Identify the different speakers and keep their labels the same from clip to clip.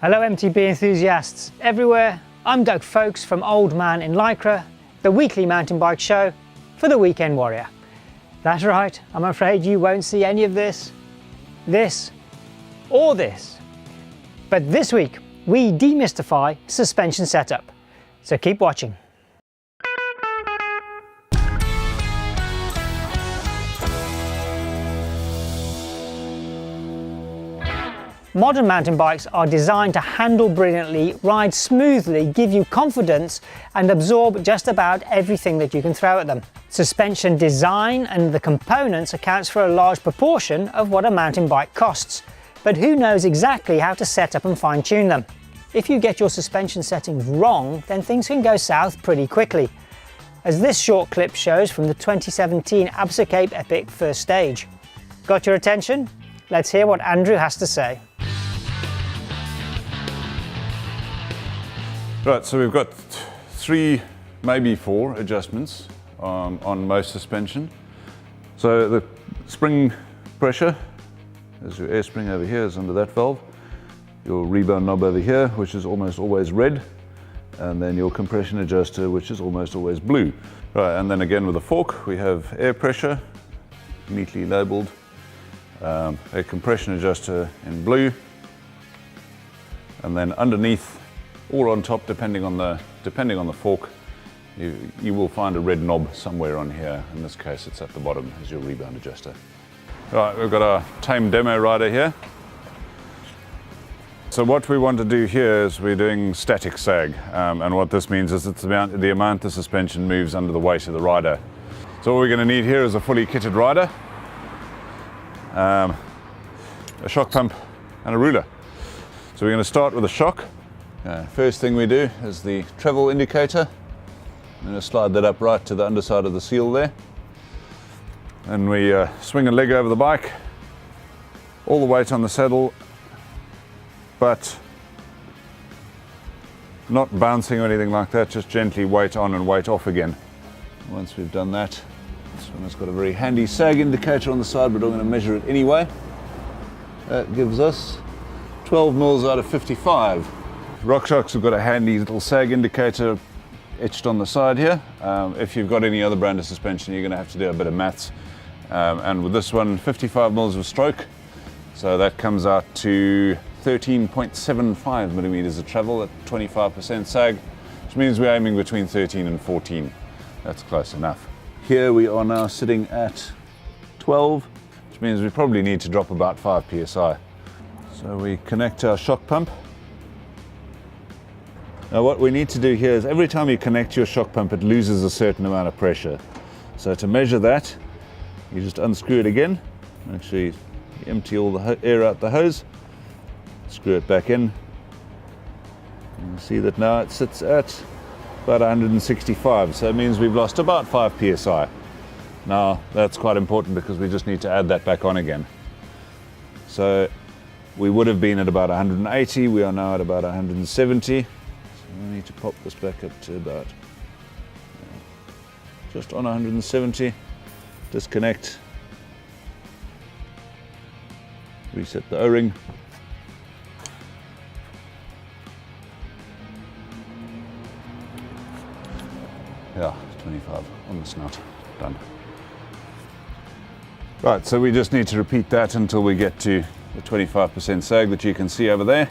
Speaker 1: Hello MTB enthusiasts everywhere, I'm Doug Folks from Old Man in Lycra, the weekly mountain bike show for the weekend warrior. That's right, I'm afraid you won't see any of this, or this. But this week we demystify suspension setup, so keep watching. Modern mountain bikes are designed to handle brilliantly, ride smoothly, give you confidence and absorb just about everything that you can throw at them. Suspension design and the components accounts for a large proportion of what a mountain bike costs, but who knows exactly how to set up and fine-tune them? If you get your suspension settings wrong, then things can go south pretty quickly, as this short clip shows from the 2017 Absa Cape Epic first stage. Got your attention? Let's hear what Andrew has to say.
Speaker 2: Right, so we've got 3, maybe 4 adjustments on most suspension. So the spring pressure, there's your air spring over here, is under that valve. Your rebound knob over here, which is almost always red. And then your compression adjuster, which is almost always blue. Right, and then again with the fork, we have air pressure, neatly labeled. A compression adjuster in blue. And then underneath, or on top, depending on the fork, you will find a red knob somewhere on here. In this case, it's at the bottom as your rebound adjuster. Right, we've got our tame demo rider here. So what we want to do here is we're doing static sag, and what this means is it's the amount the suspension moves under the weight of the rider. So what we're going to need here is a fully kitted rider, a shock pump, and a ruler. So we're going to start with a shock. First thing we do is the travel indicator. I'm going to slide that up right to the underside of the seal there. And we swing a leg over the bike, all the weight on the saddle, but not bouncing or anything like that, just gently weight on and weight off again. Once we've done that, this one has got a very handy sag indicator on the side, but I'm going to measure it anyway. That gives us 12 mils out of 55. RockShox have got a handy little sag indicator etched on the side here. If you've got any other brand of suspension, you're going to have to do a bit of maths. And with this one, 55 mils of stroke, so that comes out to 13.75 millimeters of travel at 25% sag, which means we're aiming between 13 and 14. That's close enough. Here we are now sitting at 12, which means we probably need to drop about 5 psi. So we connect our shock pump. Now what we need to do here is every time you connect your shock pump, it loses a certain amount of pressure. So to measure that, you just unscrew it again. Make sure you empty all the air out the hose. Screw it back in. You see that now it sits at about 165, so it means we've lost about 5 psi. Now that's quite important because we just need to add that back on again. So we would have been at about 180, we are now at about 170. We need to pop this back up to about just on 170. Disconnect, reset the O-ring. Yeah, 25 on the snout, done. Right, so we just need to repeat that until we get to the 25% sag that you can see over there.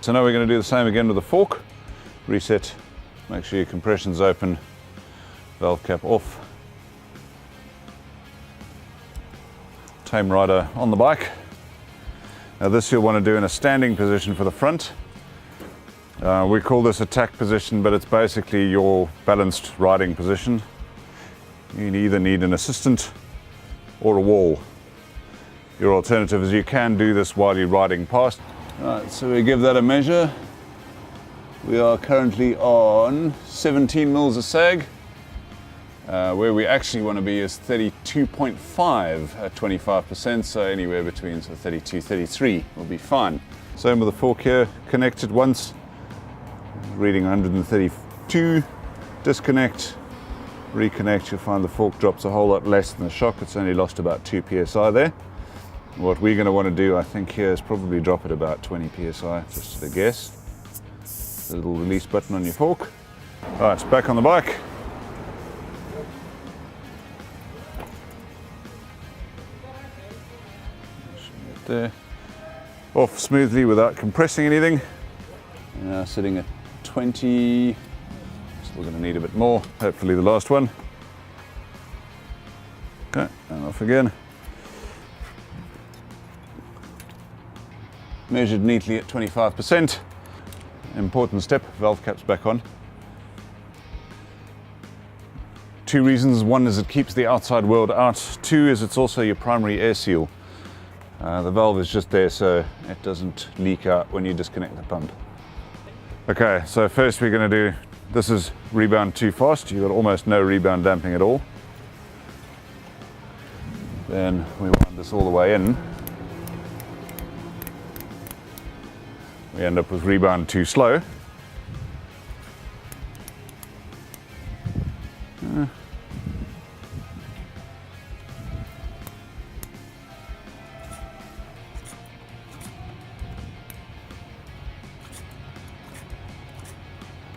Speaker 2: So now we're going to do the same again with the fork. Reset, make sure your compression's open, valve cap off. Tame rider on the bike. Now this you'll want to do in a standing position for the front. We call this a tack position, but it's basically your balanced riding position. You either need an assistant or a wall. Your alternative is you can do this while you're riding past. Right, so we give that a measure. We are currently on 17 mils of sag. Where we actually want to be is 32.5 at 25%, so anywhere between 32, 33 will be fine. Same with the fork here, connected once, reading 132, disconnect, reconnect, you'll find the fork drops a whole lot less than the shock, it's only lost about 2 psi there. What we're going to want to do, I think, here is probably drop it about 20 psi, just at a guess. A little release button on your fork. Right, back on the bike. There. Off smoothly without compressing anything. Now sitting at 20. Still going to need a bit more. Hopefully the last one. Okay, and off again. Measured neatly at 25%. Important step, valve caps back on. 2 reasons. 1 is it keeps the outside world out. 2 is it's also your primary air seal. The valve is just there so it doesn't leak out when you disconnect the pump. Okay, so first we're going to do, this is rebound too fast. You've got almost no rebound damping at all. Then we wind this all the way in. We end up with rebound too slow.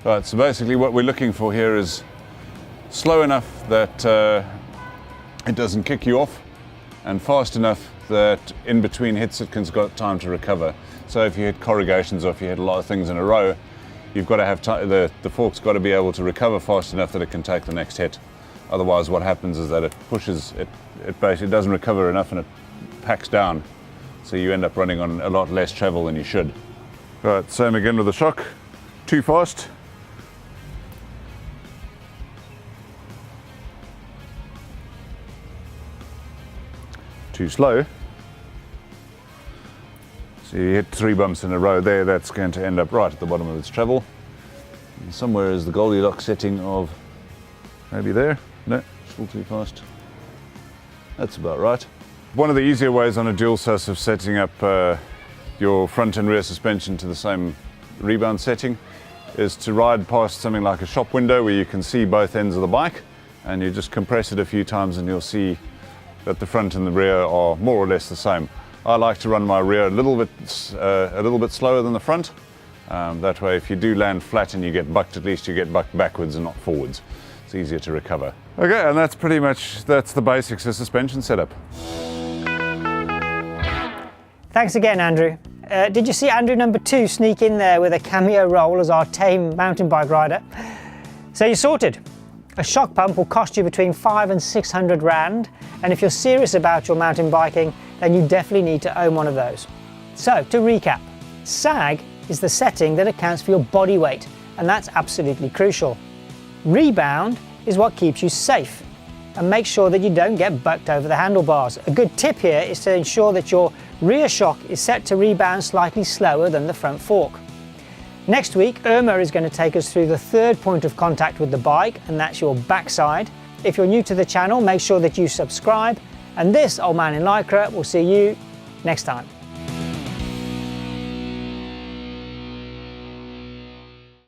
Speaker 2: Right, so basically what we're looking for here is slow enough that it doesn't kick you off, and fast enough that in between hits it's got time to recover. So if you hit corrugations or if you hit a lot of things in a row, you've got to have the fork's got to be able to recover fast enough that it can take the next hit. Otherwise what happens is that it pushes, it basically doesn't recover enough and it packs down. So you end up running on a lot less travel than you should. Right, same again with the shock. Too fast. Too slow. So you hit 3 bumps in a row there, that's going to end up right at the bottom of its travel. And somewhere is the Goldilocks setting of maybe there. No, still too fast. That's about right. One of the easier ways on a dual sus of setting up your front and rear suspension to the same rebound setting is to ride past something like a shop window where you can see both ends of the bike, and you just compress it a few times and you'll see that the front and the rear are more or less the same. I like to run my rear a little bit slower than the front. That way if you do land flat and you get bucked, at least you get bucked backwards and not forwards. It's easier to recover. Okay, and that's pretty much, that's the basics of suspension setup.
Speaker 1: Thanks again, Andrew. Did you see Andrew number 2 sneak in there with a cameo role as our tame mountain bike rider? So you're sorted. A shock pump will cost you between 500 and 600 rand, and if you're serious about your mountain biking, then you definitely need to own one of those. So, to recap, sag is the setting that accounts for your body weight, and that's absolutely crucial. Rebound is what keeps you safe and make sure that you don't get bucked over the handlebars. A good tip here is to ensure that your rear shock is set to rebound slightly slower than the front fork. Next week, Irma is going to take us through the 3rd point of contact with the bike, and that's your backside. If you're new to the channel, make sure that you subscribe, and this old man in Lycra will see you next time.